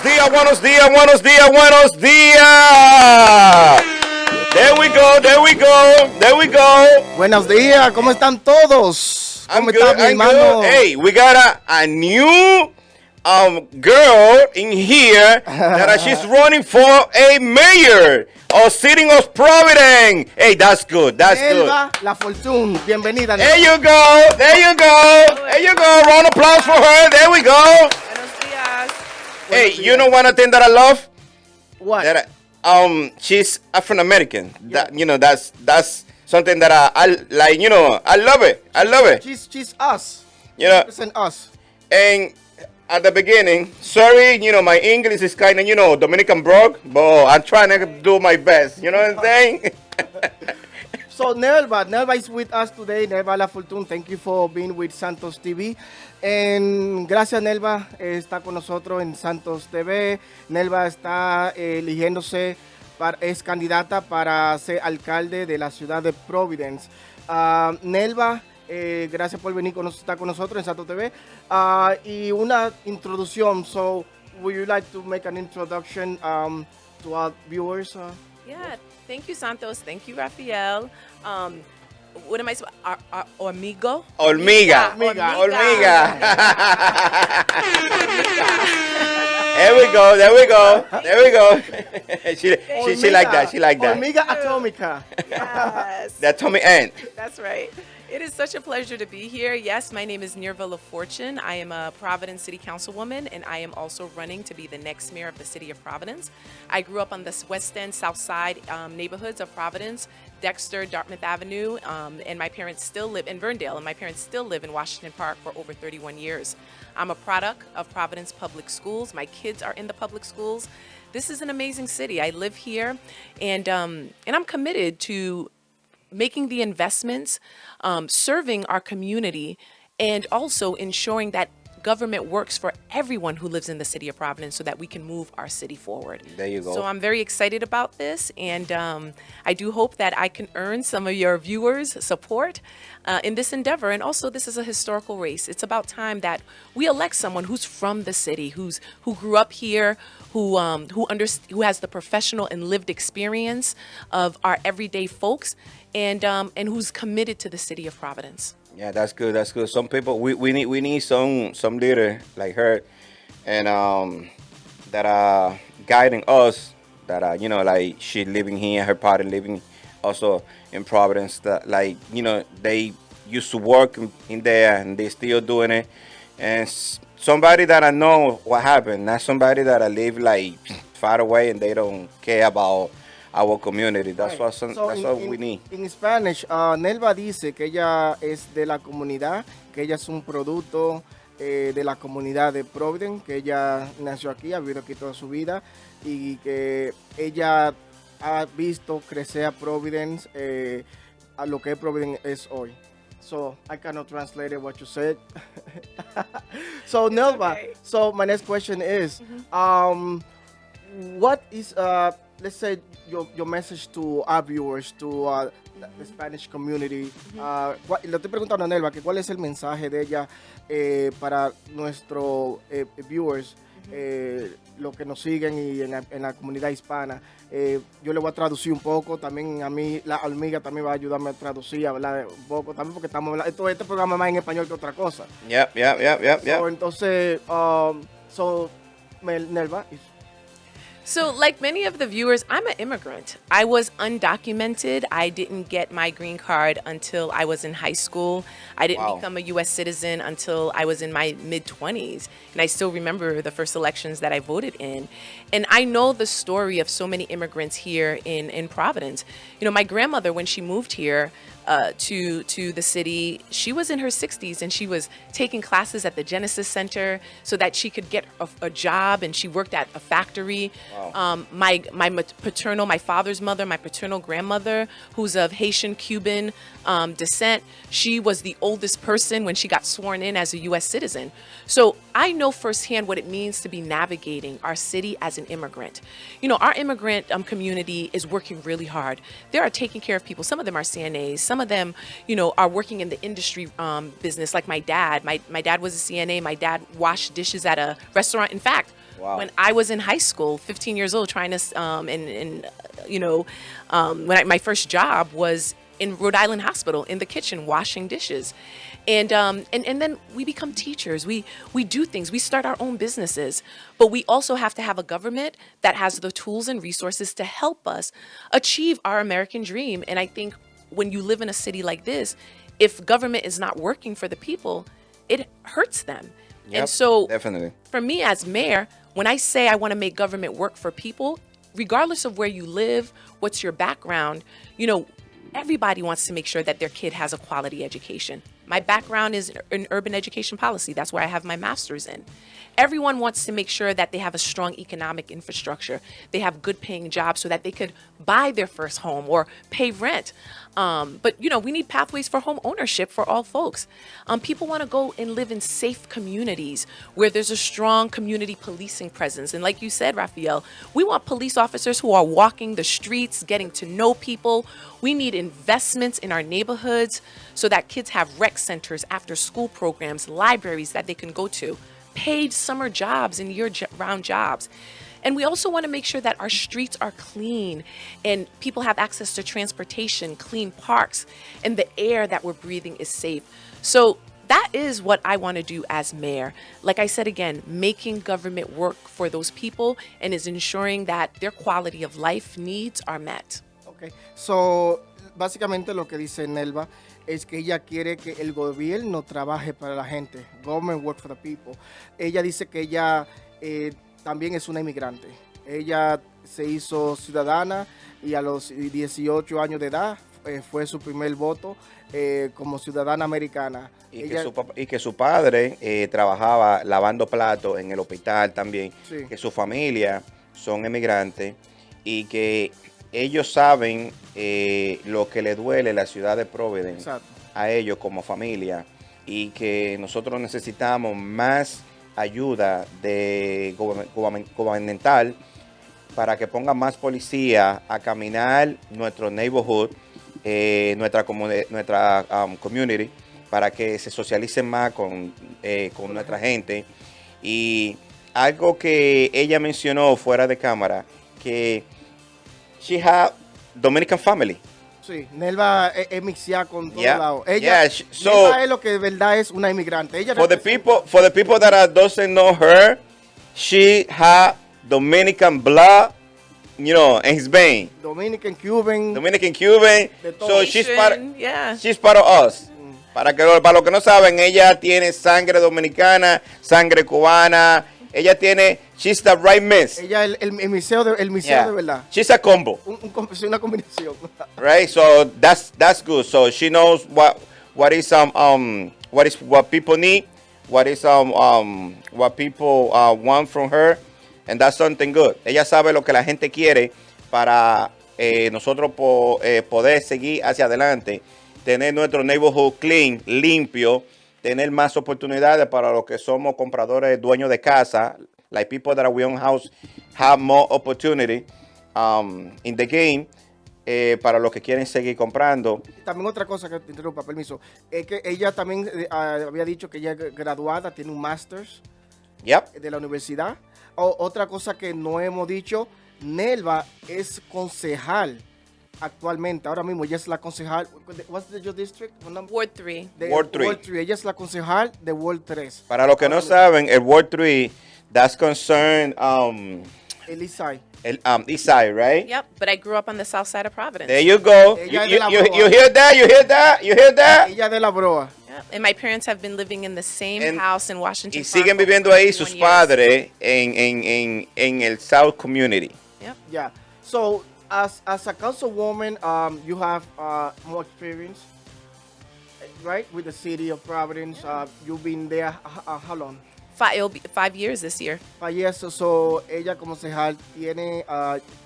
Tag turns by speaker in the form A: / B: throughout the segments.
A: días, buenos días, buenos días, buenos días. There we go, there we go, there we go.
B: Buenos días, ¿cómo están todos?
A: I'm
B: ¿Cómo
A: good,
B: está mi
A: I'm
B: hermano?
A: good. Hey, we got a new girl in here that she's running for a mayor of city of Providence. Hey, that's good, that's good.
B: Nirva, LaFortune, bienvenida.
A: There you go, there you go, there you go. Round of applause for her. There we go.
C: Buenos días.
A: Hey, you know one thing that I love?
B: What?
A: That she's African American. That that's something that I like. I love it. I love it.
B: She's us.
A: You know,
B: Represent us.
A: and at the beginning, sorry, my English is kind of Dominican broke, but I'm trying to do my best. You know what I'm saying?
B: So Nirva is with us today. Nirva LaFortune, thank you for being with SantosTV. And gracias, Nirva, está con nosotros en SantosTV. Nirva está eligiéndose, es candidata para ser alcalde de la ciudad de Providence. Nirva, gracias por venir estar con nosotros en SantosTV. Y una introducción. So, would you like to make an introduction to our viewers?
C: Yeah, thank you, Santos. Thank you, Rafael. What am I supposed Hormigo?
A: Hormiga.
C: Hormiga.
A: There we go. There we go. There we go. she like that. She like that.
B: Hormiga Atomica.
C: Yes.
A: The atomic ant.
C: That's right. It is such a pleasure to be here. Yes, my name is Nirva LaFortune. I am a Providence City Councilwoman, and I am also running to be the next mayor of the city of Providence. I grew up on the West End, South Side neighborhoods of Providence, Dexter, Dartmouth Avenue, and my parents still live in Verndale, and my parents still live in Washington Park for over 31 years. I'm a product of Providence Public Schools. My kids are in the public schools. This is an amazing city. I live here, and I'm committed to making the investments, serving our community, and also ensuring that government works for everyone who lives in the city of Providence so that we can move our city forward.
A: There you go.
C: So I'm very excited about this, and I do hope that I can earn some of your viewers' support in this endeavor. And also, this is a historical race. It's about time that we elect someone who's from the city, who grew up here, who has the professional and lived experience of our everyday folks, and who's committed to the city of Providence.
A: Yeah, that's good. That's good. Some people we need some leader like her, and that are guiding us. That are like she living here, her party living also in Providence. That they used to work in there and they still doing it. And somebody that I know what happened, not somebody that I live like far away and they don't care about our community. That's
B: Right.
A: what we need.
B: En Spanish, Nelva dice que ella es de la comunidad, que ella es un producto de la comunidad de Providence, que ella nació aquí, ha vivido aquí toda su vida y que ella ha visto crecer a Providence a lo que Providence es hoy. So I cannot translate what you said. So Nelva,
C: okay.
B: so my next question is, what is let's say your message to our viewers, to the Spanish community? Le estoy preguntando a Nelva que cuál es el mensaje de ella para nuestros viewers, los que nos siguen y en la comunidad hispana. Yo le voy a traducir un poco, también a mí la hormiga también va a ayudarme a traducir, a hablar un poco, también porque estamos hablando, este programa es más en español que otra cosa.
A: Yep.
B: So, entonces, Nelva.
C: So, like many of the viewers, I'm an immigrant. I was undocumented. I didn't get my green card until I was in high school. I didn't become a U.S. citizen until I was in my mid-20s. And I still remember the first elections that I voted in. And I know the story of so many immigrants here in Providence. My grandmother, when she moved here, to the city, she was in her 60s and she was taking classes at the Genesis Center so that she could get a job, and she worked at a factory. Wow. My father's mother, my paternal grandmother, who's of Haitian Cuban descent, she was the oldest person when she got sworn in as a U.S. citizen. So I know firsthand what it means to be navigating our city as an immigrant. Our immigrant community is working really hard. They are taking care of people. Some of them are CNAs. Some of them, are working in the industry business, like my dad. My dad was a CNA. My dad washed dishes at a restaurant. In fact,
A: Wow.
C: When I was in high school, 15 years old, trying to, my first job was in Rhode Island Hospital in the kitchen washing dishes. And then we become teachers. We do things. We start our own businesses. But we also have to have a government that has the tools and resources to help us achieve our American dream. And I think when you live in a city like this, if government is not working for the people, it hurts them.
A: Yep,
C: and so
A: definitely.
C: For me as mayor, when I say I want to make government work for people, regardless of where you live, what's your background, everybody wants to make sure that their kid has a quality education. My background is in urban education policy. That's where I have my master's in. Everyone wants to make sure that they have a strong economic infrastructure. They have good paying jobs so that they could buy their first home or pay rent. But we need pathways for home ownership for all folks. People want to go and live in safe communities where there's a strong community policing presence. And like you said, Raphael, we want police officers who are walking the streets, getting to know people. We need investments in our neighborhoods so that kids have rec centers, after school programs, libraries that they can go to, paid summer jobs and year-round jobs. And we also want to make sure that our streets are clean and people have access to transportation, clean parks, and the air that we're breathing is safe. So that is what I want to do as mayor. Like I said again, making government work for those people and is ensuring that their quality of life needs are met.
B: Okay, so básicamente lo que dice Nelva es que ella quiere que el gobierno trabaje para la gente. Government work for the people. Ella dice que ella también es una inmigrante. Ella se hizo ciudadana y a los 18 años de edad fue su primer voto como ciudadana americana.
A: Y que su padre trabajaba lavando platos en el hospital también. Sí. Que su familia son emigrantes y que ellos saben lo que le duele la ciudad de Providence. Exacto. A ellos como familia y que nosotros necesitamos más ayuda de gubernamental para que pongan más policía a caminar nuestro neighborhood, nuestra community, para que se socialicen más con nuestra gente. Y algo que ella mencionó fuera de cámara, que she have Dominican family.
B: Sí, Nelva es mixada con todos lados. Ella Nelva es lo que de verdad es una inmigrante. Ella
A: for the people that doesn't know her, she have Dominican blood, in his vein.
B: Dominican, Cuban.
A: So she's part of us. Para los que no saben, ella tiene sangre dominicana, sangre cubana. Ella tiene, she's the right mix.
B: Ella el miseo de verdad.
A: She's a combo.
B: Una combinación.
A: Right, so that's good. So she knows what people need, what people want from her, and that's something good. Ella sabe lo que la gente quiere para nosotros poder seguir hacia adelante, tener nuestro neighborhood clean, limpio, tener más oportunidades para los que somos compradores, dueños de casa. Like people that we own house have more opportunity in the game para los que quieren seguir comprando.
B: También otra cosa que te interrumpa, permiso, es que ella también había dicho que ella es graduada, tiene un master's de la universidad. Otra cosa que no hemos dicho, Nelva es concejal. Actualmente, ahora mismo, ella es la concejal. What's your district?
C: Ward 3.
A: Ward 3.
B: Ella es la concejal de Ward 3.
A: Para los que no saben, el Ward 3, that's concerned
B: el East Side.
A: East Side, right?
C: Yep, but I grew up on the south side of Providence.
A: There you go. You hear that?
B: Ella de la Broa.
C: Yep. And my parents have been living in the same house in Washington.
A: Y siguen viviendo ahí sus padres en el South Community.
C: Yep.
B: Yeah. So, as a councilwoman, you have more experience, right, with the city of Providence. You've been there how long?
C: It'll be 5 years this year.
B: 5 years. So ella como concejal tiene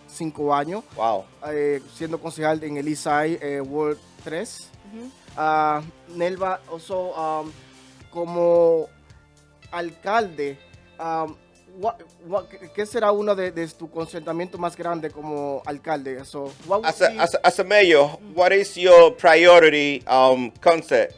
B: 5 años.
A: Wow.
B: Siendo concejal en el East Side, Ward 3. Nelva, also como alcalde, ¿qué será uno de tu concentramiento más grande como alcalde? So,
A: as a mayor, what is your priority concept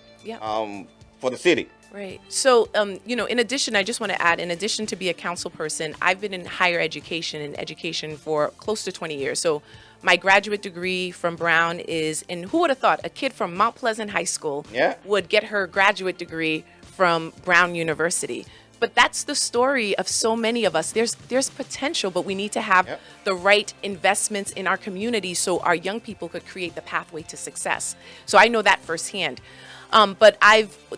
A: for the city?
C: Right. So, in addition, I just want to add, in addition to be a council person, I've been in higher education and education for close to 20 years. So my graduate degree from Brown is, and who would have thought a kid from Mount Pleasant High School would get her graduate degree from Brown University? But that's the story of so many of us. There's potential, but we need to have the right investments in our community so our young people could create the pathway to success. So I know that firsthand. But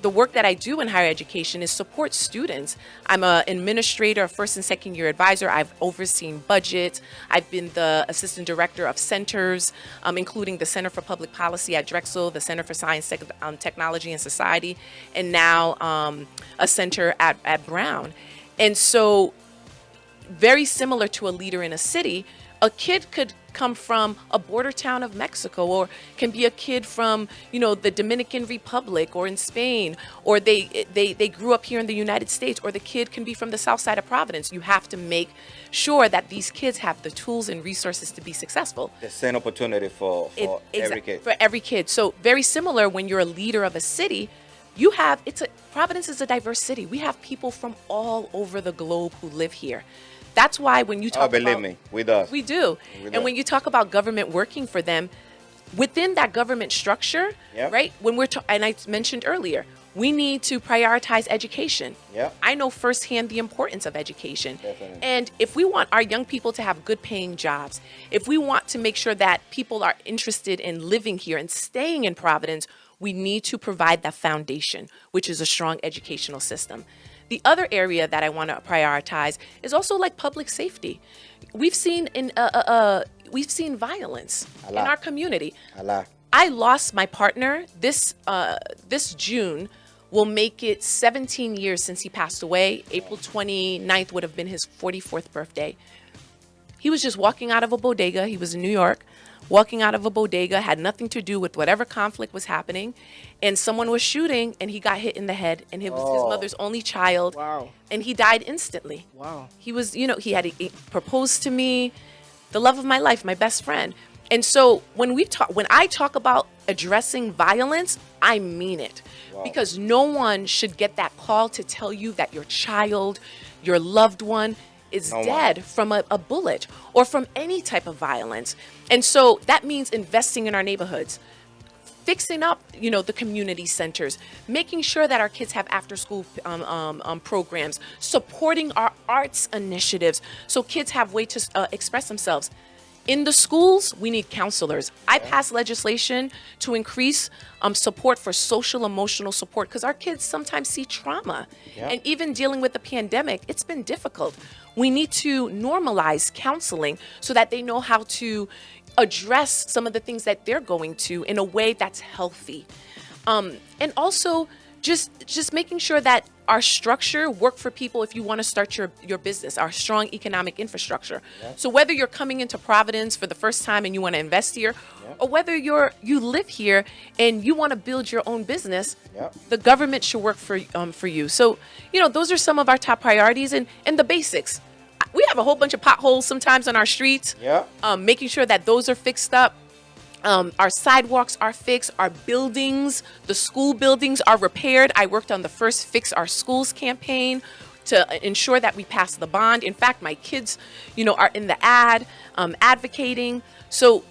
C: the work that I do in higher education is support students. I'm an administrator, a first and second year advisor. I've overseen budget. I've been the assistant director of centers, including the Center for Public Policy at Drexel, the Center for Science, Technology, and Society, and now a center at Brown. And so, very similar to a leader in a city, a kid could come from a border town of Mexico, or can be a kid from, the Dominican Republic or in Spain, or they grew up here in the United States, or the kid can be from the south side of Providence. You have to make sure that these kids have the tools and resources to be successful.
A: The same opportunity for every kid.
C: For every kid. So very similar when you're a leader of a city, Providence is a diverse city. We have people from all over the globe who live here. That's why when you talk
A: believe me, we do.
C: We do. And when you talk about government working for them, within that government structure, right? When and I mentioned earlier, we need to prioritize education. I know firsthand the importance of education.
A: Definitely.
C: And if we want our young people to have good paying jobs, if we want to make sure that people are interested in living here and staying in Providence, we need to provide that foundation, which is a strong educational system. The other area that I want to prioritize is also like public safety. We've seen violence in our community. I lost my partner this June. Will make it 17 years since he passed away. April 29th would have been his 44th birthday. He was just walking out of a bodega. He was in New York, walking out of a bodega, had nothing to do with whatever conflict was happening. And someone was shooting, and he got hit in the head. And he was his mother's only child.
B: Wow.
C: And he died instantly.
B: Wow.
C: He was, he had proposed to me, the love of my life, my best friend. And so when I talk about addressing violence, I mean it. Wow. Because no one should get that call to tell you that your child, your loved one is dead from a bullet or from any type of violence. And so that means investing in our neighborhoods, fixing up, the community centers, making sure that our kids have after-school programs, supporting our arts initiatives so kids have way to express themselves. In the schools, we need counselors. I passed legislation to increase support for social emotional support because our kids sometimes see trauma. And even dealing with the pandemic, it's been difficult. We need to normalize counseling so that they know how to address some of the things that they're going to in a way that's healthy. And also just making sure that our structure work for people if you want to start your business, our strong economic infrastructure. So whether you're coming into Providence for the first time and you want to invest here, or whether you live here and you want to build your own business, the government should work for you. So, those are some of our top priorities and the basics. We have a whole bunch of potholes sometimes on our streets. Making sure that those are fixed up. Our sidewalks are fixed, our buildings, the school buildings are repaired. I worked on the first Fix Our Schools campaign to ensure that we pass the bond. In fact, my kids, are in the ad, advocating. So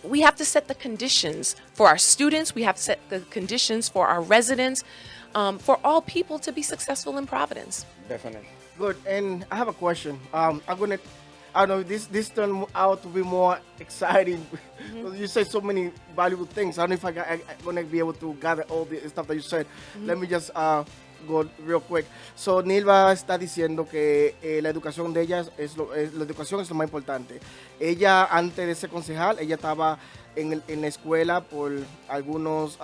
C: we have to set the conditions for our students. We have to set the conditions for our residents, for all people to be successful in Providence.
A: Definitely.
B: Good. And I have a question. I don't know, this turned out to be more exciting because you said so many valuable things. I don't know if I'm going to be able to gather all the stuff that you said. Let me just go real quick. So, Nirva está diciendo que la educación de ella la educación es lo más importante. Ella, antes de ser concejal, ella estaba en la escuela por algunos,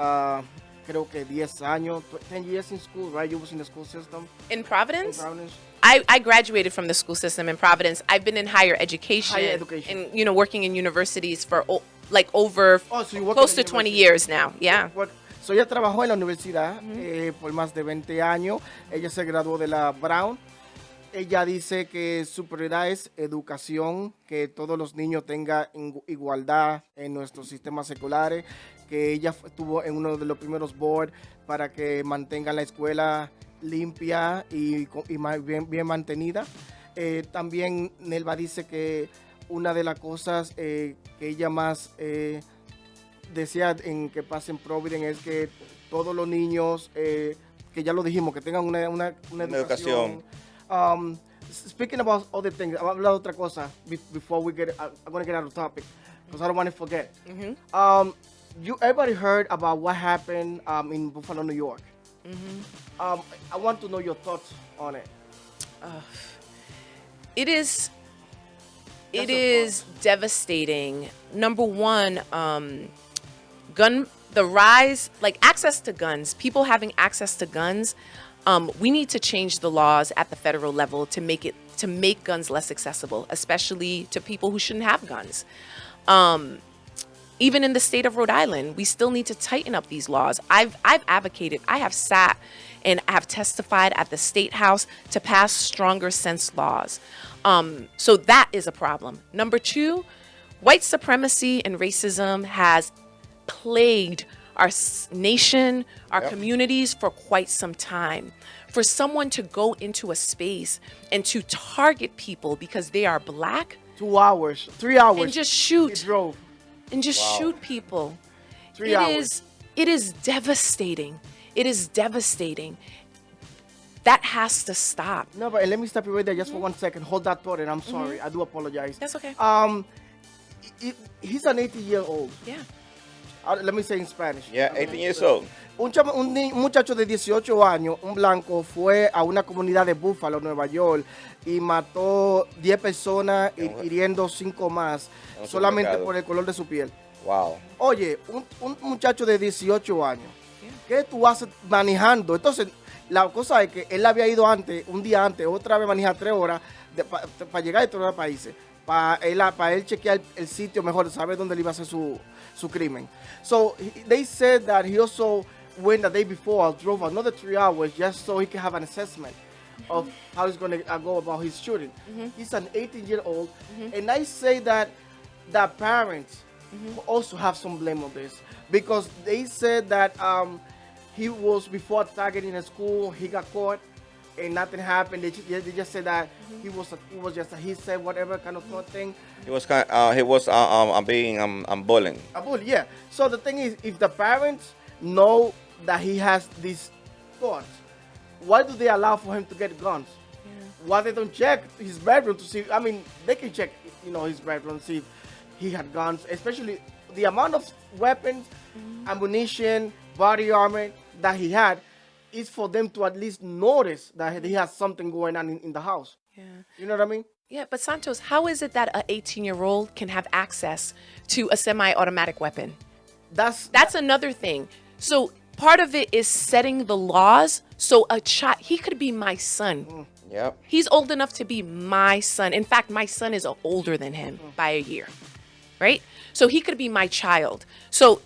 B: creo que 10 años, 10 years in school, right? You was in the school system?
C: In Providence?
B: In Providence.
C: I graduated from the school system in Providence. I've been in higher education. And working in universities for over close to 20 years now. Yeah.
B: So ella trabajó en la universidad por más de 20 años. Ella se graduó de la Brown Ella dice que su prioridad es educación, que todos los niños tengan igualdad en nuestros sistemas seculares, que ella estuvo en uno de los primeros boards para que mantengan la escuela limpia y bien mantenida. También Nelva dice que una de las cosas que ella más desea en que pase en Providence es que todos los niños, que ya lo dijimos, que tengan una educación. Speaking about other things, I'll hablar de otra cosa before we get, I'm going to get out of topic, because I don't want to forget. Everybody heard about what happened in Buffalo, New York. I want to know your thoughts on it.
C: It is devastating. Number one, the rise, like access to guns, people having access to guns. We need to change the laws at the federal level to make guns less accessible, especially to people who shouldn't have guns. Even in the state of Rhode Island, we still need to tighten up these laws. I've advocated, I have sat and I have testified at the state house to pass stronger sense laws. So that is a problem. Number two, white supremacy and racism has plagued our nation, our communities for quite some time. For someone to go into a space and to target people because they are black,
B: 2 hours, 3 hours,
C: and just shoot,
B: he drove.
C: and just shoot people.
B: 3 hours.
C: It is devastating. It is devastating. That has to stop.
B: No, but let me stop you right there just for 1 second. Hold that thought, and I'm sorry. I do apologize.
C: That's okay.
B: He's an 18-year-old.
C: Yeah.
B: Let me say in Spanish.
A: Yeah, 18 years old.
B: Un muchacho de 18 años, un blanco, fue a una comunidad de Buffalo, Nueva York, y mató 10 personas, hiriendo 5 más, solamente por el color de su piel.
A: Wow.
B: Oye, un muchacho de 18 años, ¿qué tú haces manejando? Entonces, la cosa es que él había ido antes, un día antes, otra vez manejar 3 horas para llegar a estos otros países, para él chequear el sitio mejor, saber dónde le iba a hacer su crimen. So they said that he also went the day before, drove another 3 hours just so he can have an assessment of how he's going to go about his shooting. He's an 18-year-old, and I say that the parents also have some blame on this, because they said that he was, before targeting a school, he got caught and nothing happened. They just said that he was just a he said whatever kind of thought thing.
A: He was being bullying.
B: A bully, yeah. So the thing is, if the parents know that he has these thoughts, why do they allow for him to get guns? Why they don't check his bedroom to see? I mean, they can check, his bedroom, see if he had guns, especially the amount of weapons, ammunition, body armor that he had, is for them to at least notice that he has something going on in the house.
C: Yeah.
B: You know what I mean?
C: Yeah, but Santos, how is it that an 18-year-old can have access to a semi-automatic weapon? That's another thing. So part of it is setting the laws. So a child, he could be my son.
A: Yep.
C: He's old enough to be my son. In fact, my son is older than him by a year, right? So he could be my child. So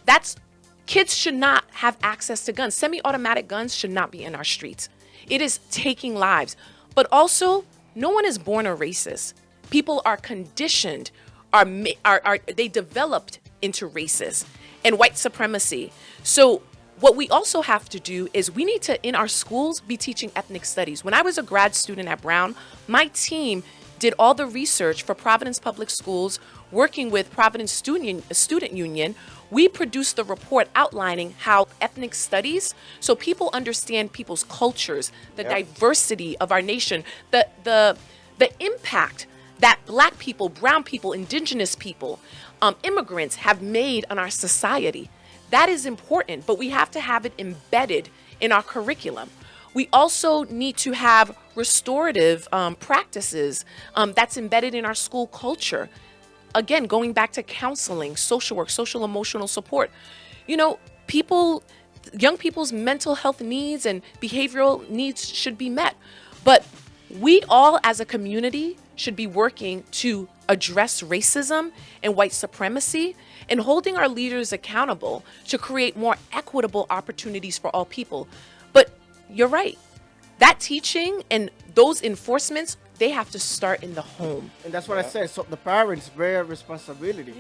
C: kids should not have access to guns. Semi-automatic guns should not be in our streets. It is taking lives. But also, no one is born a racist. People are conditioned, they developed into racist and white supremacy. So what we also have to do is we need to, in our schools, be teaching ethnic studies. When I was a grad student at Brown, my team did all the research for Providence Public Schools, working with Providence Student Union. We produced the report outlining how ethnic studies, so people understand people's cultures, the diversity of our nation, the impact that Black people, brown people, indigenous people, immigrants have made on our society. That is important, but we have to have it embedded in our curriculum. We also need to have restorative practices that's embedded in our school culture. Again, going back to counseling, social work, social emotional support. Young people's mental health needs and behavioral needs should be met. But we all as a community should be working to address racism and white supremacy and holding our leaders accountable to create more equitable opportunities for all people. But you're right. that teaching and those enforcements, they have to start in the home.
B: And that's what I said. So the parents bear responsibility.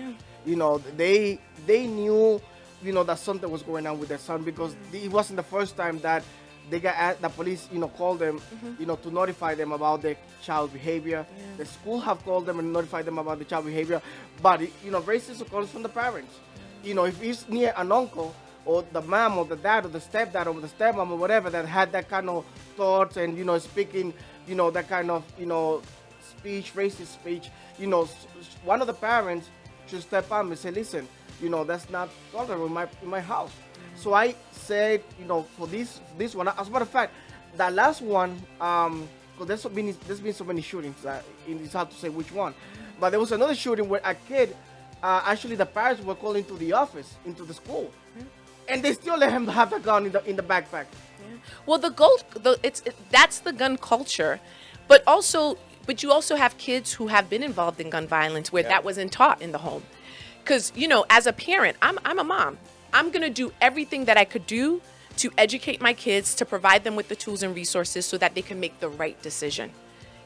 B: You know, they knew, you know, that something was going on with their son, because it wasn't the first time that they got the police, you know, called them, you know, to notify them about their child behavior. The school have called them and notified them about the child behavior. But you know, racism comes from the parents. You know, if it's near an uncle or the mom or the dad or the stepdad or the stepmom or whatever that had that kind of thoughts and, you know, speaking, you know, that kind of, you know, speech, racist speech, you know, one of the parents should step up and say, listen, you know, that's not tolerable in my house. So I said, you know, for this one, as a matter of fact, that last one, because there's been so many shootings, it's hard to say which one. But there was another shooting where a kid, actually the parents were called into the office, into the school, and they still let him have the gun in the backpack.
C: Well, that's the gun culture, but you also have kids who have been involved in gun violence where that wasn't taught in the home. Because, you know, as a parent, I'm a mom. I'm going to do everything that I could do to educate my kids, to provide them with the tools and resources so that they can make the right decision.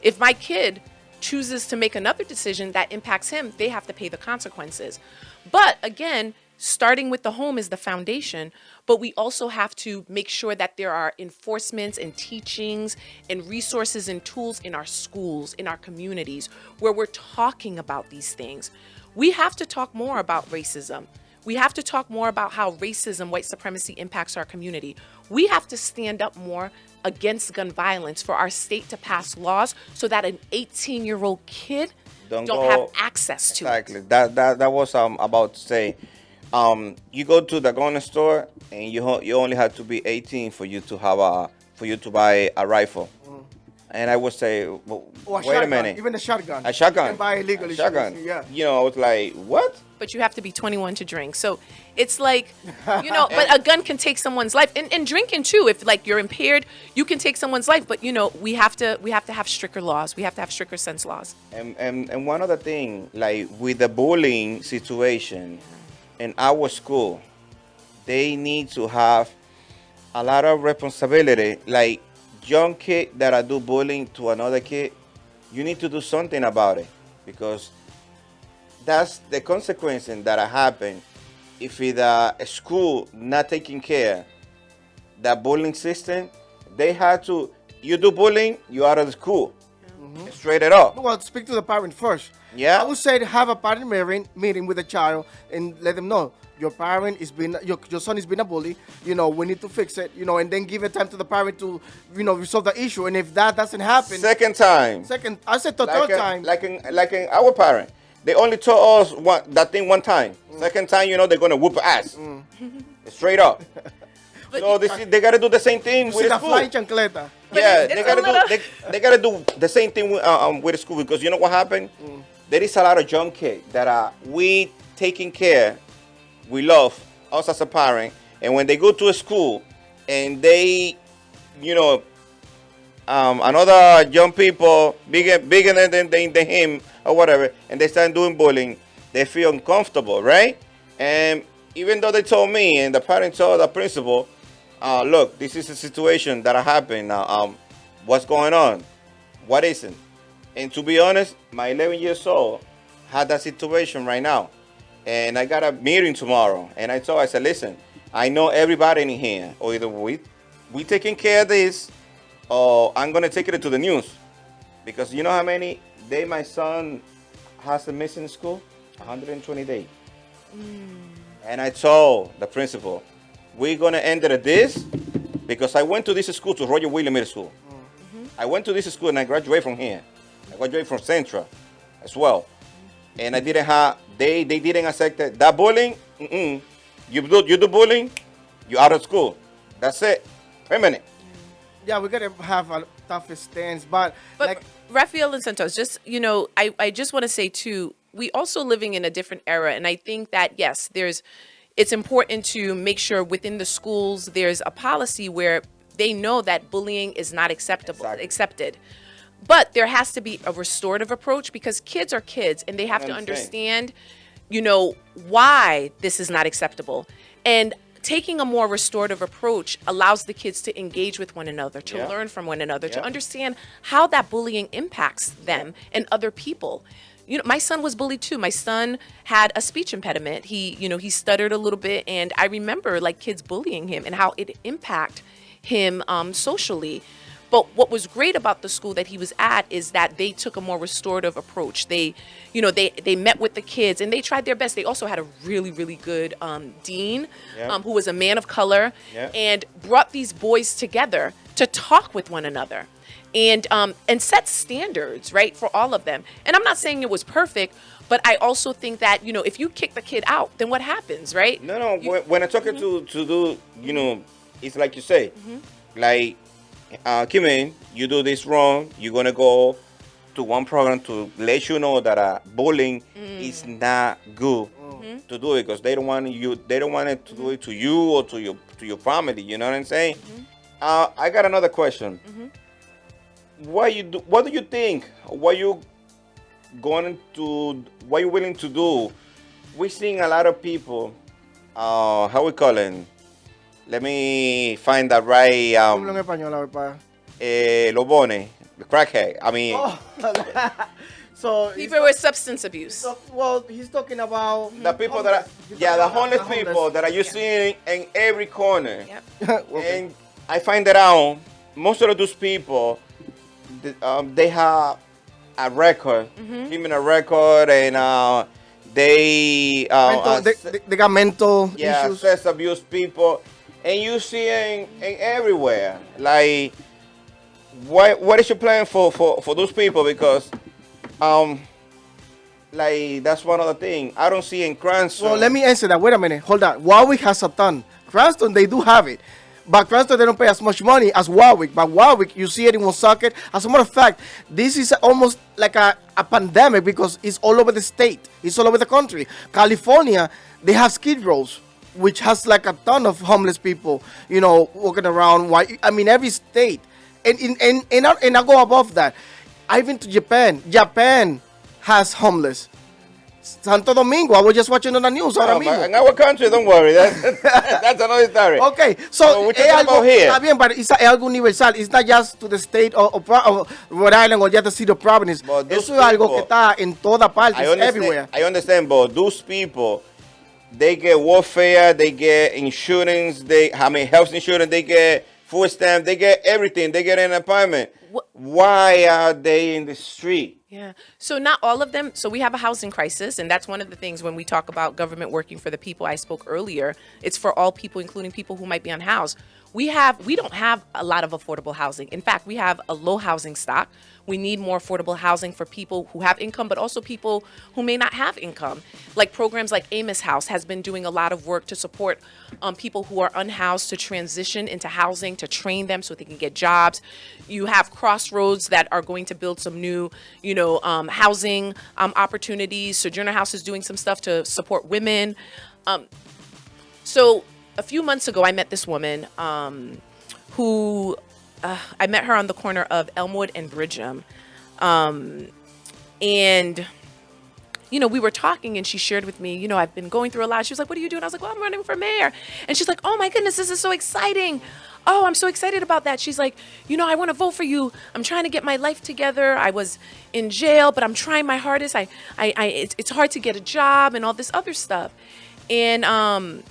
C: If my kid chooses to make another decision that impacts him, they have to pay the consequences. But again, starting with the home is the foundation, but we also have to make sure that there are enforcements and teachings and resources and tools in our schools, in our communities, where we're talking about these things. We have to talk more about racism. We have to talk more about how racism, white supremacy impacts our community. We have to stand up more against gun violence for our state to pass laws so that an 18-year-old kid don't have access to it.
A: Exactly. That was about to say. You go to the gun store and you only have to be 18 for you to buy a rifle. And I would say, well, wait a minute.
B: Even a shotgun.
A: A shotgun.
B: You can buy illegally.
A: A shotgun.
B: Yeah.
A: You know, I was like, what?
C: But you have to be 21 to drink. So it's like, you know, but a gun can take someone's life. And drinking too, if like you're impaired, you can take someone's life. But you know, we have to have stricter laws. We have to have stricter sense laws.
A: And one other thing, like with the bullying situation in our school, they need to have a lot of responsibility. Like young kid that I do bullying to another kid, you need to do something about it, because that's the consequences that happen if a school not taking care that bullying system. They have to, you do bullying, you out of the school. Straight it up.
B: Well, speak to the parent first.
A: Yeah.
B: I would say to have a parent meeting with the child and let them know your parent is being, your son is being a bully. You know, we need to fix it. You know, and then give it time to the parent to, you know, resolve the issue. And if that doesn't happen,
A: Second time.
B: I said the third time.
A: Like in our parent, they only told us that thing one time. Second time, you know, they're gonna whoop ass. Straight up. So they gotta do the same thing with the school.
B: Flying chancleta.
A: Yeah, they gotta do the same thing with the school, because you know what happened? There is a lot of young kids that we taking care, we love us as a parent, and when they go to a school and they, you know, another young people bigger than him or whatever, and they start doing bullying, they feel uncomfortable, right? And even though they told me and the parent told the principal, look, this is a situation that happened. What's going on? What isn't? And to be honest, my 11 years old had that situation right now. And I got a meeting tomorrow. And I said, listen, I know everybody in here. Or either we taking care of this, or I'm going to take it to the news. Because you know how many days my son has to miss in school? 120 days. And I told the principal, we're going to end it at this, because I went to this school, to Roger Williams Middle School. I went to this school and I graduated from here. I graduated from Central as well. And I didn't have, they didn't accept that bullying. You do bullying, you're out of school. That's it. Permanent.
B: Yeah, we gotta have a tougher stance, but like
C: Rafael and Santos, just, you know, I just want to say too, we also living in a different era, and I think that yes, it's important to make sure within the schools there's a policy where they know that bullying is not accepted. But there has to be a restorative approach, because kids are kids and they have to understand, you know, why this is not acceptable. And taking a more restorative approach allows the kids to engage with one another, to
A: Yeah.
C: learn from one another, to
A: Yeah.
C: understand how that bullying impacts them and other people. You know, my son was bullied too. My son had a speech impediment. He stuttered a little bit, and I remember like kids bullying him and how it impacted him socially. But what was great about the school that he was at is that they took a more restorative approach. They met with the kids and they tried their best. They also had a really, really good dean
A: Yeah.
C: who was a man of color
A: Yeah.
C: and brought these boys together to talk with one another and set standards, right, for all of them. And I'm not saying it was perfect, but I also think that, if you kick the kid out, then what happens, right?
A: No. When I'm talking to do, it's like you say, like, Kimmy, you do this wrong. You're gonna go to one program to let you know that bullying is not good to do it, because they don't want you. They don't want it to do it to you or to your family. You know what I'm saying? I got another question. What do you think? What you willing to do? We're seeing a lot of people. How we call it? Let me find that right.
B: Dímelo en español, a ver, pa.
A: Lobone, the crackhead. I mean,
B: So
C: People with substance abuse.
B: well, he's talking about
A: the people that the homeless people that you see in every corner.
C: Yep.
A: And I find that out, most of those people, they have a record, criminal record, and they
B: got mental
A: yeah,
B: issues.
A: sex abuse people, and you see in everywhere. Like, what is your plan for those people? Because like, that's one other thing I don't see in Cranston.
B: Well, let me answer that. Wait a minute. Hold on. Warwick has a ton. Cranston, they do have it. But Cranston, they don't pay as much money as Warwick. But Warwick, you see it in Woonsocket. As a matter of fact, this is almost like a pandemic because it's all over the state. It's all over the country. California, they have Skid Rows, which has like a ton of homeless people, walking around. I mean, every state. And I go above that. I've been to Japan. Japan has homeless. Santo Domingo, I was just watching on the news ahora mismo.
A: In our country, don't worry. That's another story.
B: Okay, so
A: we're talking about here.
B: Está bien, but it's algo universal. It's not just to the state of Rhode Island or just the city of Providence.
A: But those
B: Eso es algo que
A: people-
B: está en toda parte, everywhere.
A: I understand, but those people, they get welfare, they get insurance, health insurance, they get food stamp, they get everything, they get an apartment. Why are they in the street?
C: Yeah. So not all of them. So we have a housing crisis, and that's one of the things when we talk about government working for the people I spoke earlier. It's for all people, including people who might be unhoused. We don't have a lot of affordable housing. In fact, we have a low housing stock. We need more affordable housing for people who have income, but also people who may not have income. Like programs like Amos House has been doing a lot of work to support people who are unhoused to transition into housing, to train them so they can get jobs. You have Crossroads that are going to build some new, housing opportunities. Sojourner House is doing some stuff to support women. So a few months ago, I met this woman who I met her on the corner of Elmwood and Bridgham. And, we were talking and she shared with me, I've been going through a lot. She was like, what are you doing? I was like, well, I'm running for mayor. And she's like, oh my goodness, this is so exciting. Oh, I'm so excited about that. She's like, I want to vote for you. I'm trying to get my life together. I was in jail, but I'm trying my hardest. It's hard to get a job and all this other stuff. And,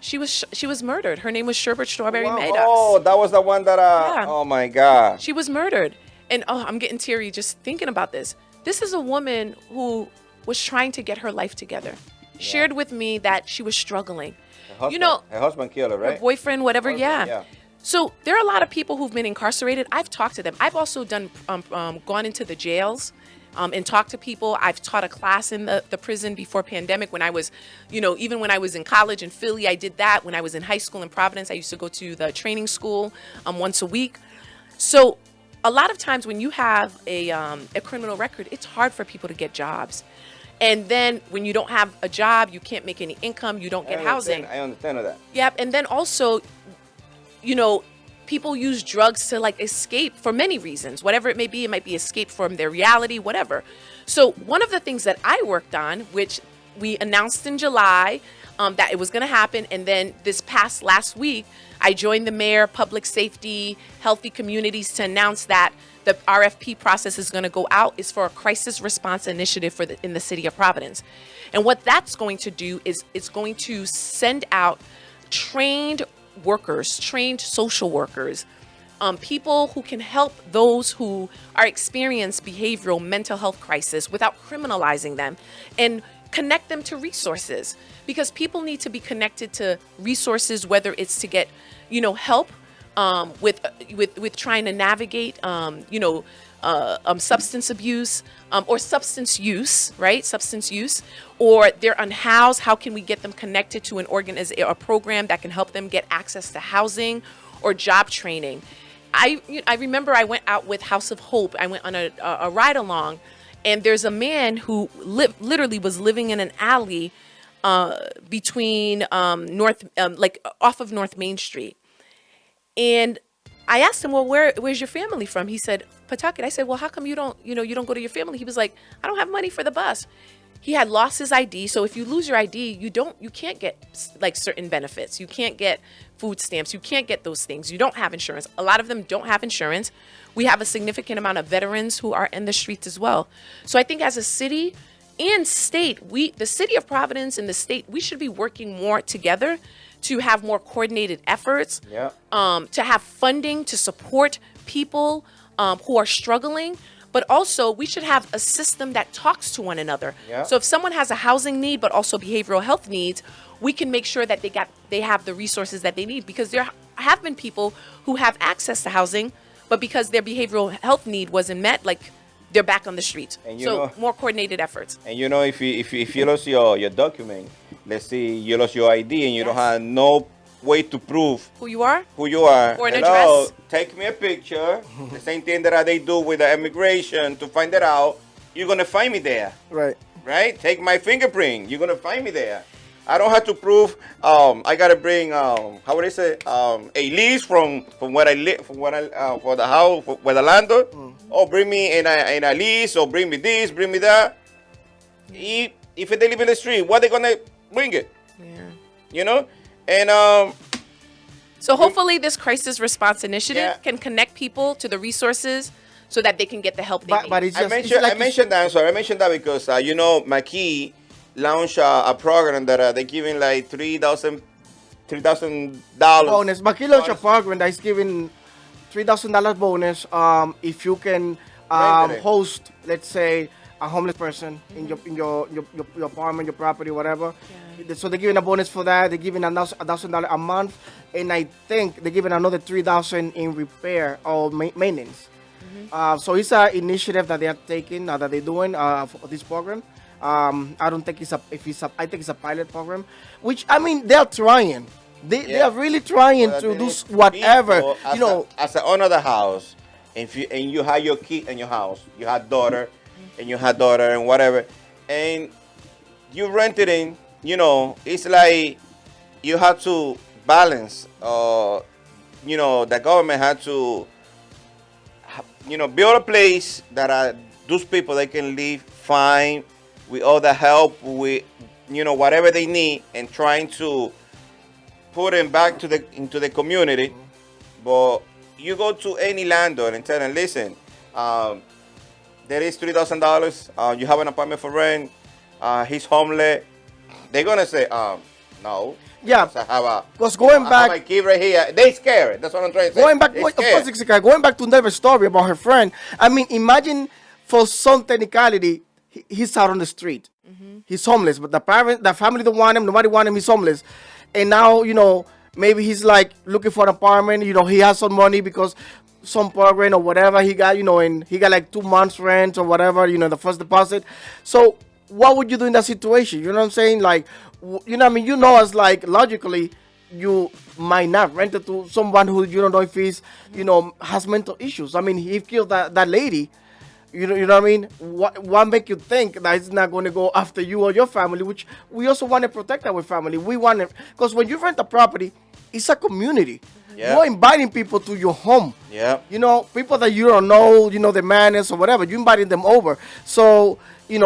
C: she was murdered. Her name was Sherbert Strawberry Maddox.
A: Oh, that was the one that
C: Yeah.
A: Oh my God.
C: She was murdered. And I'm getting teary just thinking about this. This is a woman who was trying to get her life together. Shared with me that she was struggling.
A: Her husband killed her, right?
C: Her boyfriend, whatever,
A: Boyfriend,
C: yeah. So there are a lot of people who've been incarcerated. I've talked to them. I've also gone into the jails and talked to people. I've taught a class in the prison before pandemic when I was, even when I was in college in Philly, I did that. When I was in high school in Providence, I used to go to the training school once a week. So a lot of times when you have a criminal record, it's hard for people to get jobs. And then when you don't have a job, you can't make any income, you don't get housing.
A: I understand that.
C: Yep. And then also, people use drugs to escape for many reasons, whatever it may be. It might be escape from their reality, whatever. So one of the things that I worked on, which we announced in July, that it was going to happen. And then this past last week, I joined the mayor, public safety, healthy communities to announce that the RFP process is going to go out. Is for a crisis response initiative in the city of Providence. And what that's going to do is it's going to send out trained workers, trained social workers, people who can help those who are experiencing behavioral mental health crisis without criminalizing them, and connect them to resources, because people need to be connected to resources, whether it's to get, help with trying to navigate, substance abuse, or substance use, right? Substance use, or they're unhoused. How can we get them connected to a program that can help them get access to housing or job training? I remember I went out with House of Hope. I went on a ride along, and there's a man who literally was living in an alley between off of North Main Street. And I asked him, well, where's your family from? He said, Pawtucket. I said, well, how come you don't go to your family? He was like, I don't have money for the bus. He had lost his ID. So if you lose your ID, you can't get like certain benefits. You can't get food stamps. You can't get those things. You don't have insurance. A lot of them don't have insurance. We have a significant amount of veterans who are in the streets as well. So I think as a city and state, the city of Providence and the state, we should be working more together to have more coordinated efforts, to have funding to support people who are struggling. But also, we should have a system that talks to one another. Yeah. So if someone has a housing need, but also behavioral health needs, we can make sure that they have the resources that they need. Because there have been people who have access to housing, but because their behavioral health need wasn't met, like they're back on the streets. And more coordinated efforts. And
A: if you lost your document, let's say you lost your ID and you don't have no way to prove
C: who you are,
A: or an address. Take me a picture. The same thing that they do with the immigration to find it out. You're gonna find me there. Right. Take my fingerprint. You're gonna find me there. I don't have to prove. I gotta bring how would I say a lease from where I live, for the house, where the landlord. Or bring me in a lease, or bring me this, bring me that. If they live in the street, what they gonna bring it? Yeah. And
C: so hopefully this crisis response initiative can connect people to the resources so that they can get the help they need.
A: But I mentioned that because McKee launched a program that they're giving like $3,000
B: bonus. McKee launched a program that is giving $3,000 bonus if you can host, let's say, a homeless person in your apartment, your property, whatever. So they're giving a bonus for that. They're giving $1,000 a month, and I think they're giving another $3,000 in repair or maintenance. So it's an initiative that they are taking, that they're doing for this program. I don't think I think it's a pilot program, which they're trying. They are really trying to do whatever.
A: As the owner of the house, and you have your kid in your house, you have daughter. And you had daughter and whatever, and you rent it in, it's like you have to balance, the government had to, build a place that those people, they can live fine with all the help, with, whatever they need, and trying to put them back into the community. But you go to any landlord and tell them, listen, there is $3,000. You have an apartment for rent. He's homeless. They're gonna say, no.
B: Yeah.
A: Because going back, I have my kid right here. They scared. That's what I'm trying to say.
B: Going back, going back to Nirva's story about her friend. Imagine for some technicality, he's out on the street. He's homeless, but the family don't want him. Nobody want him. He's homeless, and now maybe he's like looking for an apartment. He has some money because some program or whatever he got, and he got like 2 months rent or whatever, the first deposit. So what would you do in that situation? You know what I'm saying? Like, as like logically, you might not rent it to someone who you don't know if he's, has mental issues. He killed that lady. You know what I mean? What make you think that he's not going to go after you or your family, which we also want to protect our family. We want it, because when you rent a property, it's a community. Yeah. You're inviting people to your home.
A: Yeah.
B: People that you don't know, the manners or whatever. You're inviting them over. So, you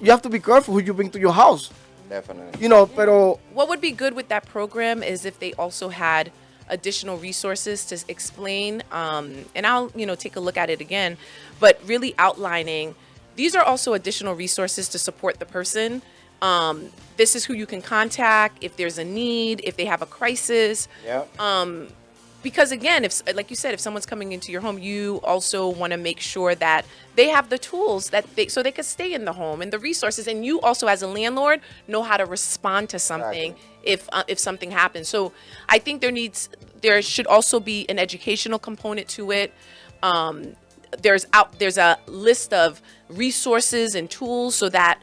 B: have to be careful who you bring to your house.
A: Definitely.
B: You know, pero
C: What would be good with that program is if they also had additional resources to explain, and I'll take a look at it again, but really outlining these are also additional resources to support the person. This is who you can contact if there's a need, if they have a crisis.
A: Yeah.
C: Because again, if, like you said, if someone's coming into your home, you also want to make sure that they have the tools so they could stay in the home and the resources, and you also as a landlord know how to respond to something if something happens. So I think there should also be an educational component to it. There's a list of resources and tools so that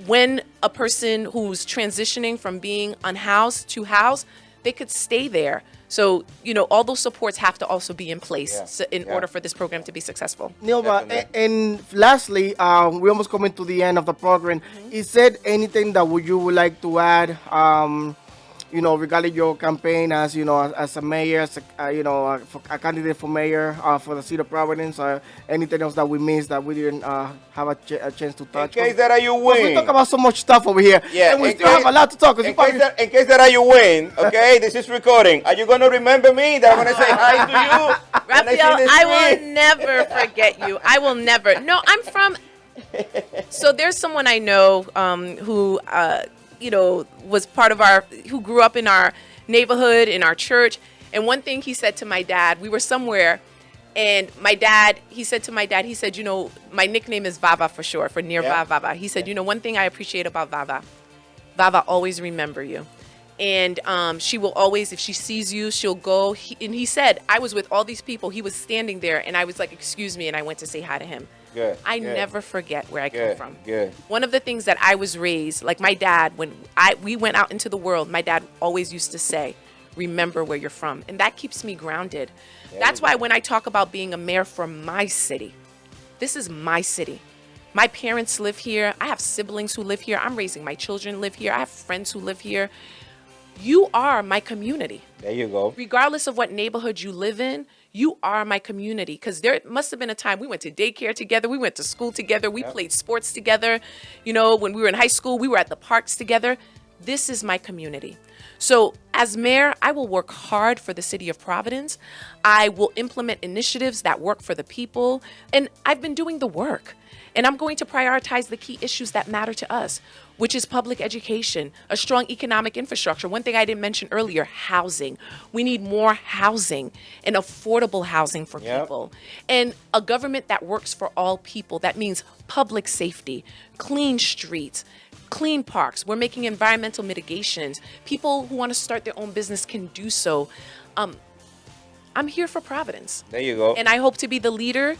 C: when a person who's transitioning from being unhoused to housed, they could stay there. So, all those supports have to also be in place in order for this program to be successful.
B: Nirva, and lastly, we're almost coming to the end of the program. Is there anything that you would like to add, regarding your campaign as a mayor, as a candidate for mayor for the city of Providence, or anything else that we missed that we didn't have a chance to touch?
A: In case that you win.
B: We talk about so much stuff over here, and we still have a lot to talk.
A: In case that you win, okay, this is recording. Are you going to remember me? That I'm going to say hi to you?
C: Raphael, I will never forget you. I will never. No, I'm from... So there's someone I know who... was part of who grew up in our neighborhood, in our church. And one thing he said to my dad, we were somewhere, and he said, my nickname is Vava for short, for Nirva Vava. He said, one thing I appreciate about Vava always remember you. And she will always, if she sees you, she'll go. And he said, I was with all these people. He was standing there, and I was like, excuse me, and I went to say hi to him. I never forget where I come from. One of the things that I was raised, like my dad, when we went out into the world, my dad always used to say, remember where you're from. And that keeps me grounded. That's why when I talk about being a mayor for my city, this is my city. My parents live here. I have siblings who live here. I'm raising my children live here. I have friends who live here. You are my community.
A: There you go.
C: Regardless of what neighborhood you live in, you are my community. Because there must have been a time we went to daycare together. We went to school together. We played sports together. When we were in high school, we were at the parks together. This is my community. So as mayor, I will work hard for the city of Providence. I will implement initiatives that work for the people. And I've been doing the work. And I'm going to prioritize the key issues that matter to us, which is public education, a strong economic infrastructure. One thing I didn't mention earlier, housing. We need more housing and affordable housing for people. And a government that works for all people. That means public safety, clean streets, clean parks. We're making environmental mitigations. People who want to start their own business can do so. I'm here for Providence.
A: There you go.
C: And I hope to be the leader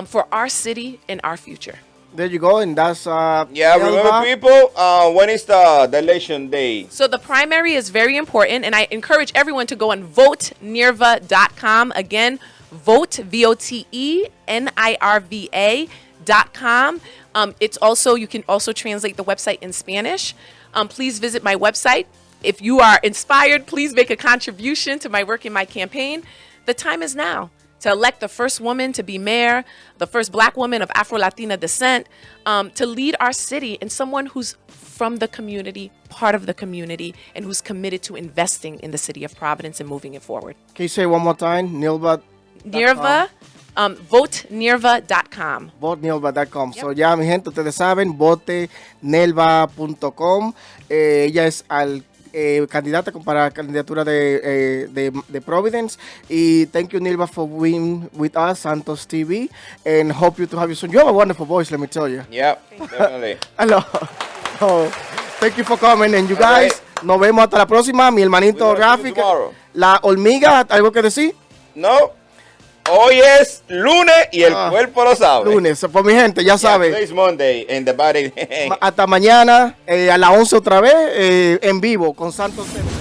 C: for our city and our future.
B: There you go, and that's
A: remember people, when is the election day?
C: So the primary is very important, and I encourage everyone to go on votenirva.com. Again, vote, VOTENIRVA.com. It's also, you can also translate the website in Spanish. Please visit my website. If you are inspired, please make a contribution to my work in my campaign. The time is now to elect the first woman to be mayor, the first black woman of Afro-Latina descent, to lead our city, and someone who's from the community, part of the community, and who's committed to investing in the city of Providence and moving it forward.
B: Can you say one more time? Nirva.
C: VoteNirva.com.
B: VoteNirva.com. So ya, mi gente, ustedes saben, votenirva.com. Ella es candidata para la candidatura de Providence. Y thank you, Nirva, for being with us, Santos TV, and hope you to have you soon. You have a wonderful voice, let me tell you.
A: Yep, definitely.
B: Hello. Oh, thank you for coming, and you guys, nos vemos hasta la próxima. Mi hermanito Rafi, la hormiga, ¿algo que decir?
A: No. Hoy es lunes y el cuerpo lo sabe.
B: Lunes, por mi gente, ya sabe.
A: Today's Monday and the body.
B: Hasta mañana a las 11 otra vez en vivo con SantosTV.